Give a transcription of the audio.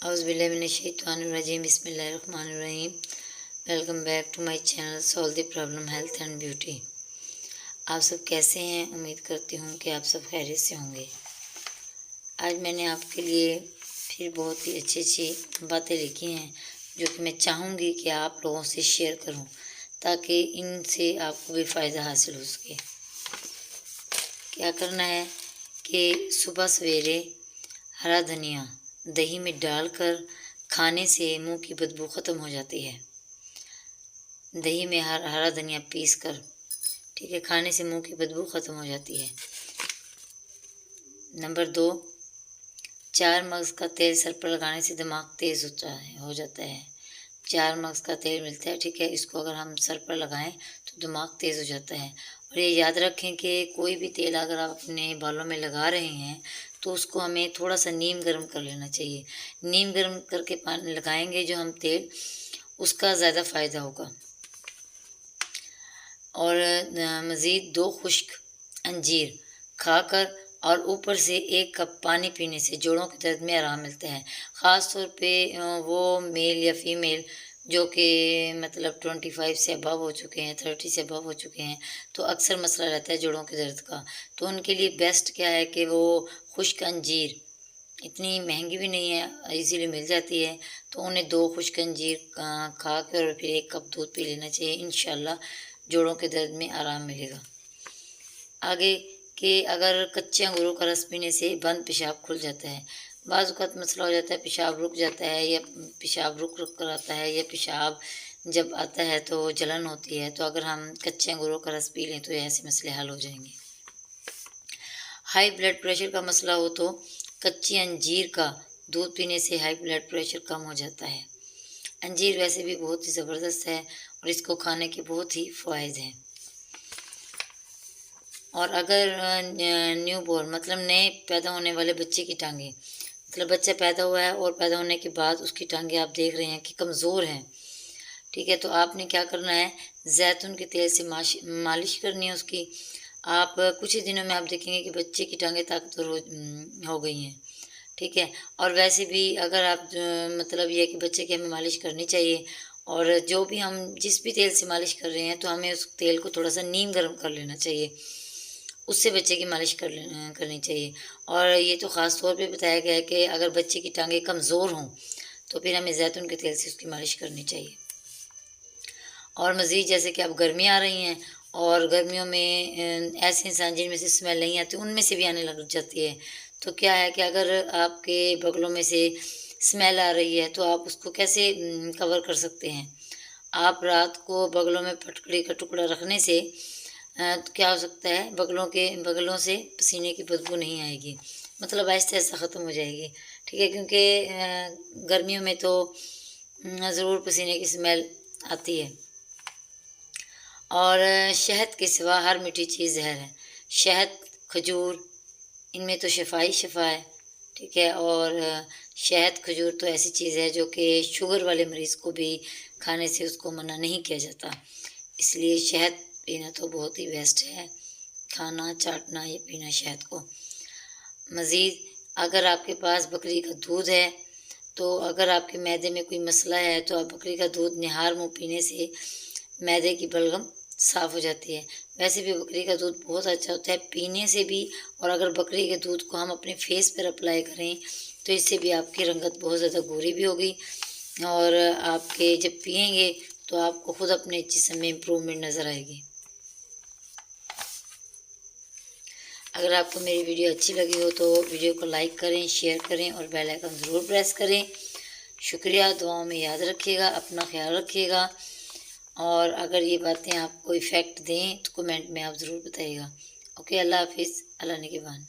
औज़ुबिल्लाहिमिनश्शैतानिर्रजीम बिस्मिल्लाहिर्रहमानिर्रहीम। Welcome back to my channel solve the problem health and beauty. आप सब कैसे हैं? उम्मीद करती हूँ कि आप सब खैरियत से होंगे। आज मैंने आपके लिए फिर बहुत ही अच्छी बातें लिखी हैं जो कि मैं चाहूँगी कि आप लोगों से शेयर करूँ ताकि इनसे आपको भी फ़ायदा हासिल हो सके। क्या करना है कि सुबह सवेरे हरा धनिया दही में डालकर खाने से मुंह की बदबू ख़त्म हो जाती है। दही में हरा धनिया पीस कर, ठीक है, खाने से मुंह की बदबू ख़त्म हो जाती है। नंबर 2, 4 मगज़ का तेल सर पर लगाने से दिमाग तेज़ हो जाता है। 4 मगज़ का तेल मिलता है, ठीक है, इसको अगर हम सर पर लगाएं तो दिमाग तेज़ हो जाता है। और ये याद रखें कि कोई भी तेल अगर आप अपने बालों में लगा रहे हैं तो उसको हमें थोड़ा सा नीम गर्म कर लेना चाहिए। नीम गर्म करके पानी लगाएंगे जो हम तेल, उसका ज़्यादा फ़ायदा होगा। और मज़ीद 2 खुश्क अंजीर खाकर और ऊपर से 1 कप पानी पीने से जोड़ों के दर्द में आराम मिलता है। ख़ास तौर पे वो मेल या फीमेल जो कि मतलब 25 से अबव हो चुके हैं, 30 से अबव हो चुके हैं, तो अक्सर मसला रहता है जोड़ों के दर्द का। तो उनके लिए बेस्ट क्या है कि वो खुश्क अंजीर, इतनी महंगी भी नहीं है, इजीली मिल जाती है, तो उन्हें 2 खुश्क अंजीर खा कर और फिर 1 कप दूध पी लेना चाहिए। इंशाल्लाह जोड़ों के दर्द में आराम मिलेगा। आगे कि अगर कच्चे अंगूरों का रस पीने से बंद पेशाब खुल जाता है। बाज़ वक़्त मसला हो जाता है, पेशाब रुक जाता है या पेशाब रुक कर आता है, या पेशाब जब आता है तो जलन होती है। तो अगर हम कच्चे अंगूरों का रस पी लें तो ऐसे मसले हल हो जाएंगे। हाई ब्लड प्रेशर का मसला हो तो कच्ची अंजीर का दूध पीने से हाई ब्लड प्रेशर कम हो जाता है। अंजीर वैसे भी बहुत ही ज़बरदस्त है और इसको खाने के बहुत ही फ़ायदे हैं। और अगर न्यू बॉर्न मतलब नए पैदा होने वाले बच्चे की टांगें, मतलब बच्चा पैदा हुआ है और पैदा होने के बाद उसकी टांगें आप देख रहे हैं कि कमज़ोर हैं, ठीक है, तो आपने क्या करना है, जैतून के तेल से मालिश करनी है उसकी। आप कुछ ही दिनों में आप देखेंगे कि बच्चे की टांगें ताकतवर हो गई हैं, ठीक है। और वैसे भी अगर आप मतलब ये कि बच्चे की हमें मालिश करनी चाहिए, और जो भी हम जिस भी तेल से मालिश कर रहे हैं तो हमें उस तेल को थोड़ा सा नीम गर्म कर लेना चाहिए, उससे बच्चे की मालिश करनी चाहिए। और ये तो ख़ास तौर पे बताया गया है कि अगर बच्चे की टांगें कमज़ोर हों तो फिर हमें जैतून के तेल से उसकी मालिश करनी चाहिए। और मज़ीद जैसे कि अब गर्मी आ रही हैं और गर्मियों में ऐसे इंसान जिनमें से स्मेल नहीं आती उनमें से भी आने लग जाती है। तो क्या है कि अगर आपके बगलों में से स्मेल आ रही है तो आप उसको कैसे कवर कर सकते हैं। आप रात को बगलों में फटकड़ी का टुकड़ा रखने से तो क्या हो सकता है, बगलों से पसीने की बदबू नहीं आएगी, मतलब आहिस्ता आहिस्ता ख़त्म हो जाएगी, ठीक है, क्योंकि गर्मियों में तो ज़रूर पसीने की स्मेल आती है। और शहद के सिवा हर मीठी चीज़ जहर है। शहद, खजूर, इनमें तो शफा है, ठीक है। और शहद, खजूर तो ऐसी चीज़ है जो कि शुगर वाले मरीज़ को भी खाने से उसको मना नहीं किया जाता, इसलिए शहद पीना तो बहुत ही बेस्ट है, खाना, चाटना, या पीना शहद को। मज़ीद अगर आपके पास बकरी का दूध है तो अगर आपके मैदे में कोई मसला है तो आप बकरी का दूध निहार मुँह पीने से मैदे की बलगम साफ़ हो जाती है। वैसे भी बकरी का दूध बहुत अच्छा होता है पीने से भी, और अगर बकरी के दूध को हम अपने फेस पर अप्लाई करें तो इससे भी आपकी रंगत बहुत ज़्यादा गोरी भी होगी, और आपके जब पिएंगे तो आपको खुद अपने जिस्म में इम्प्रूवमेंट नज़र आएगी। अगर आपको मेरी वीडियो अच्छी लगी हो तो वीडियो को लाइक करें, शेयर करें और बेल आइकन ज़रूर प्रेस करें। शुक्रिया, दुआओं में याद रखिएगा, अपना ख्याल रखिएगा, और अगर ये बातें आपको इफ़ेक्ट दें तो कमेंट में आप ज़रूर बताइएगा। ओके, अल्लाह हाफिज़, अल्लाह निगहबान।